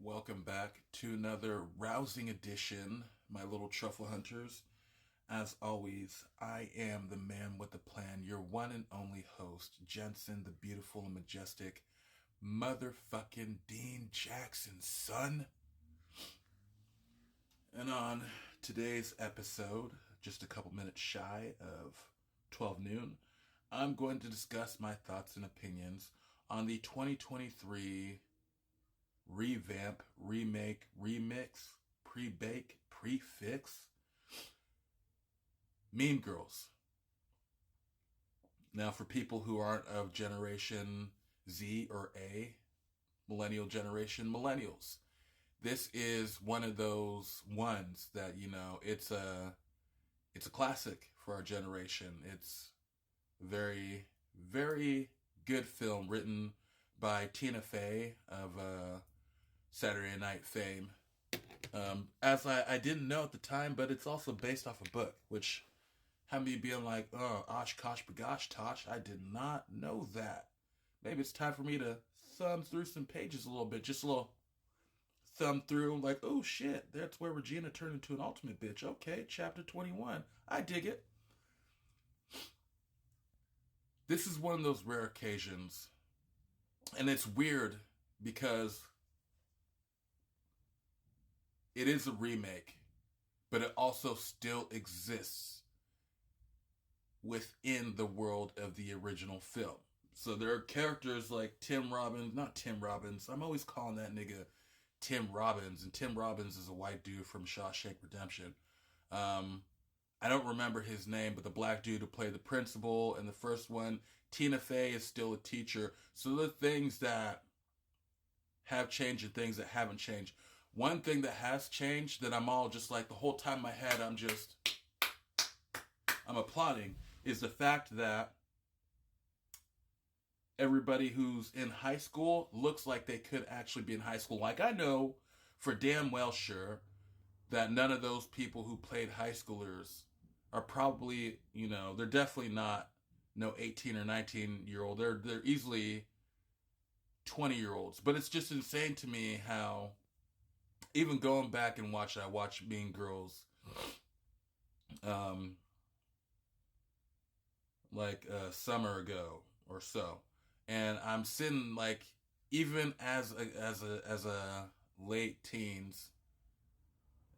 Welcome back to another rousing edition, my little truffle hunters. As always, I am the man with the plan, your one and only host, Jensen, the beautiful and majestic motherfucking Dean Jackson, son. And on today's episode, just a couple minutes shy of 12 noon, I'm going to discuss my thoughts and opinions on the 2023 revamp, remake, remix, pre-bake, pre-fix Mean Girls. Now, for people who aren't of Generation Z or A, millennial generation, millennials, this is one of those ones that, it's a classic for our generation. It's very, very good film written by Tina Fey of Saturday Night fame. As I didn't know at the time, but it's also based off a book, which had me being like, oh, Oshkosh bagosh tosh, I did not know that. Maybe it's time for me to thumb through some pages a little bit, just a little thumb through, like, oh shit, that's where Regina turned into an ultimate bitch. Okay, chapter 21. I dig it. This is one of those rare occasions, and it's weird because it is a remake, but it also still exists within the world of the original film. So there are characters like Tim Robbins, not Tim Robbins, I'm always calling that nigga Tim Robbins, and Tim Robbins is a white dude from Shawshank Redemption. I don't remember his name, but the black dude who played the principal in the first one, Tina Fey is still a teacher. So the things that have changed and things that haven't changed. One thing that has changed that I'm all just like the whole time in my head I'm applauding is the fact that everybody who's in high school looks like they could actually be in high school. Like I know for damn well sure that none of those people who played high schoolers are probably, they're definitely not no 18 or 19-year-old. They're easily 20-year-olds. But it's just insane to me how even going back and I watched Mean Girls like a summer ago or so. And I'm sitting like even as a late teens,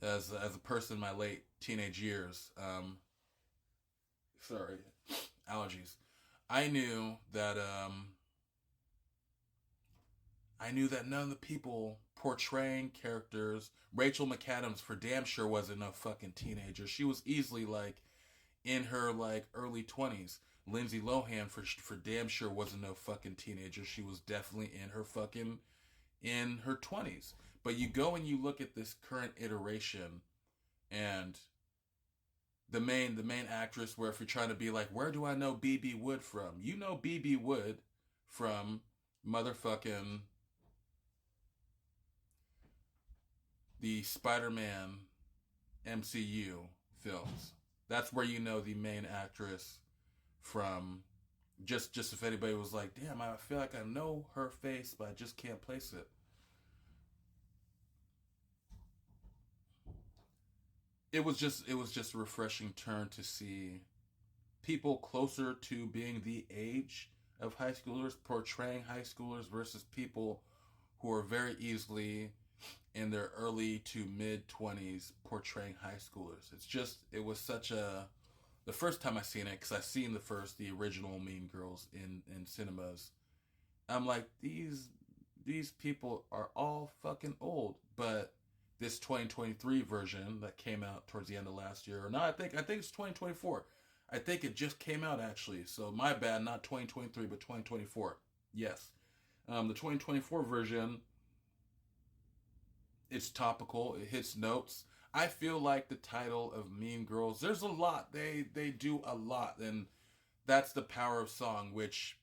as a person in my late teenage years, sorry, allergies. I knew that none of the people portraying characters, Rachel McAdams for damn sure wasn't no fucking teenager. She was easily like in her like early 20s. Lindsay Lohan for damn sure wasn't no fucking teenager. She was definitely in her 20s. But you go and you look at this current iteration and the main actress, where if you're trying to be like, where do I know BB Wood from? You know BB Wood from motherfucking the Spider-Man MCU films. That's where you know the main actress from. Just if anybody was like, damn, I feel like I know her face, but I just can't place it. It was just a refreshing turn to see people closer to being the age of high schoolers portraying high schoolers versus people who are very easily in their early to mid 20s portraying high schoolers. It was such a, the first time I seen it, because I seen the original Mean Girls in cinemas. I'm like, these people are all fucking old, but this 2023 version that came out towards the end of last year, or no, I think it's 2024. I think it just came out actually. So my bad, not 2023, but 2024. Yes, the 2024 version, it's topical. It hits notes. I feel like the title of Mean Girls. There's a lot. They do a lot, and that's the power of song. Which,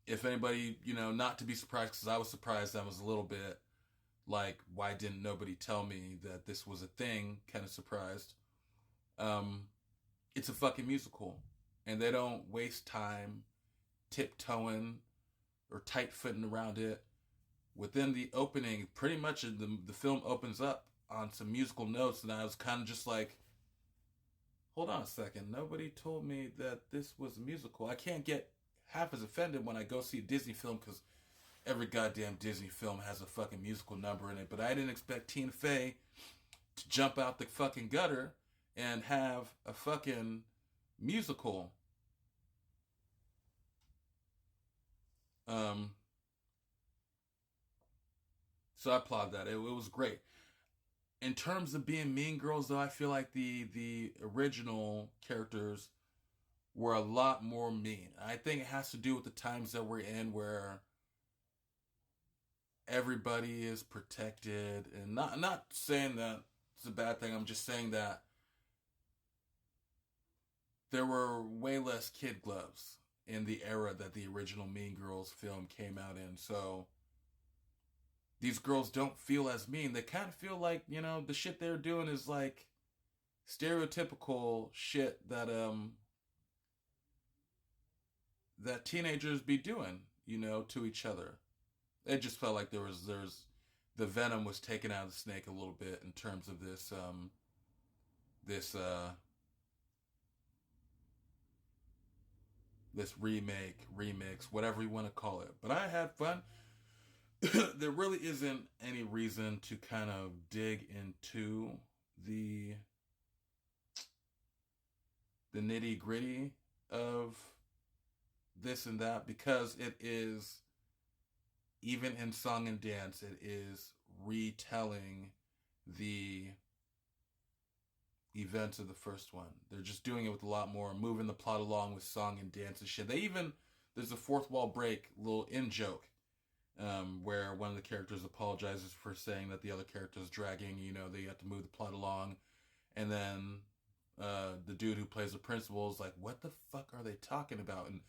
if anybody, not to be surprised, because I was surprised. I was a little bit like, why didn't nobody tell me that this was a thing? Kind of surprised. Um, it's a fucking musical, and they don't waste time tiptoeing or tight footing around it within the opening, pretty much the film opens up on some musical notes, and I was kind of just like, hold on a second, nobody told me that this was a musical. I can't get half as offended when I go see a Disney film because every goddamn Disney film has a fucking musical number in it. But I didn't expect Tina Fey to jump out the fucking gutter and have a fucking musical. Um, so I applaud that. It was great. In terms of being Mean Girls, though, I feel like the original characters were a lot more mean. I think it has to do with the times that we're in, where everybody is protected, and not saying that it's a bad thing. I'm just saying that there were way less kid gloves in the era that the original Mean Girls film came out in. So these girls don't feel as mean. They kind of feel like, you know, the shit they're doing is like stereotypical shit that teenagers be doing, you know, to each other. It just felt like there's the venom was taken out of the snake a little bit in terms of this this remix, whatever you want to call it. But I had fun. There really isn't any reason to kind of dig into the nitty gritty of this and that, because it is, even in song and dance, it is retelling the events of the first one. They're just doing it with a lot more, moving the plot along with song and dance and shit. They even, there's a fourth wall break little in joke, where one of the characters apologizes for saying that the other character is dragging, you know, they have to move the plot along. And then the dude who plays the principal is like, what the fuck are they talking about? And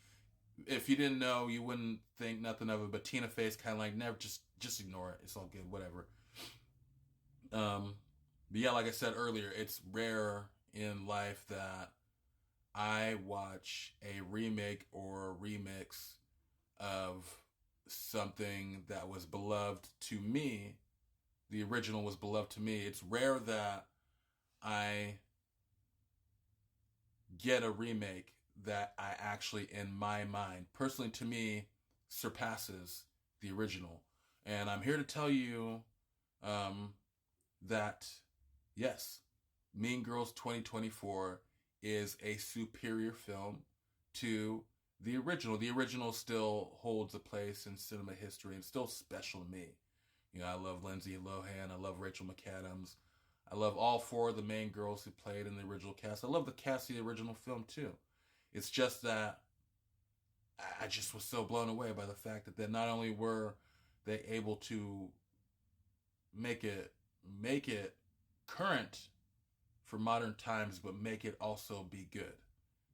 if you didn't know, you wouldn't think nothing of it, but Tina Fey's kind of like, never, just ignore it. It's all good, whatever. But yeah, like I said earlier, it's rare in life that I watch a remake or a remix of something that was beloved to me. The original was beloved to me. It's rare that I get a remake that I actually, in my mind, personally to me, surpasses the original. And I'm here to tell you that, yes, Mean Girls 2024 is a superior film to the original. The original still holds a place in cinema history and still special to me. You know, I love Lindsay Lohan. I love Rachel McAdams. I love all four of the main girls who played in the original cast. I love the cast of the original film too. It's just that I just was so blown away by the fact that not only were they able to make it current for modern times, but make it also be good.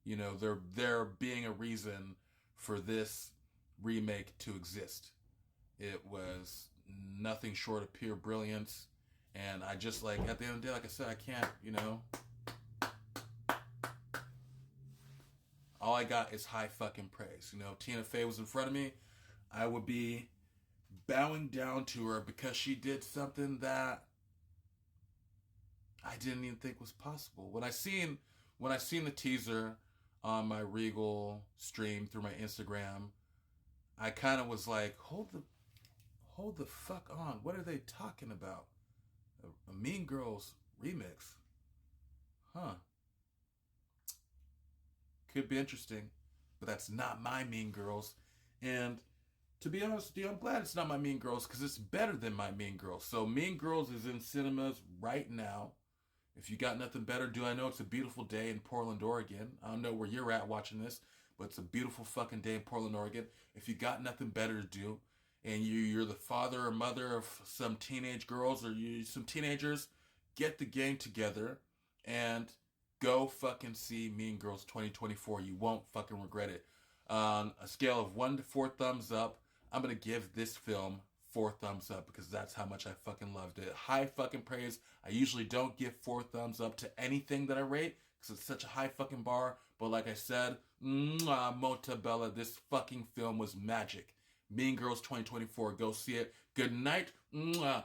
You know, there being a reason for this remake to exist. It was nothing short of pure brilliance. And I just, like, at the end of the day, like I said, I can't, you know, all I got is high fucking praise. You know, if Tina Fey was in front of me, I would be bowing down to her because she did something that I didn't even think was possible. When I seen the teaser on my Regal stream through my Instagram, I kind of was like, hold the fuck on. What are they talking about? A Mean Girls remix. Huh. Could be interesting, but that's not my Mean Girls. And to be honest with you, I'm glad it's not my Mean Girls because it's better than my Mean Girls. So Mean Girls is in cinemas right now. If you got nothing better to do, I know it's a beautiful day in Portland, Oregon. I don't know where you're at watching this, but it's a beautiful fucking day in Portland, Oregon. If you got nothing better to do, and you're the father or mother of some teenage girls or some teenagers, get the gang together and go fucking see Mean Girls 2024. You won't fucking regret it. On a scale of 1 to 4 thumbs up, I'm going to give this film 4 thumbs up because that's how much I fucking loved it. High fucking praise. I usually don't give 4 thumbs up to anything that I rate because it's such a high fucking bar. But like I said, Montebella, this fucking film was magic. Mean Girls 2024. Go see it. Good night. Mwah.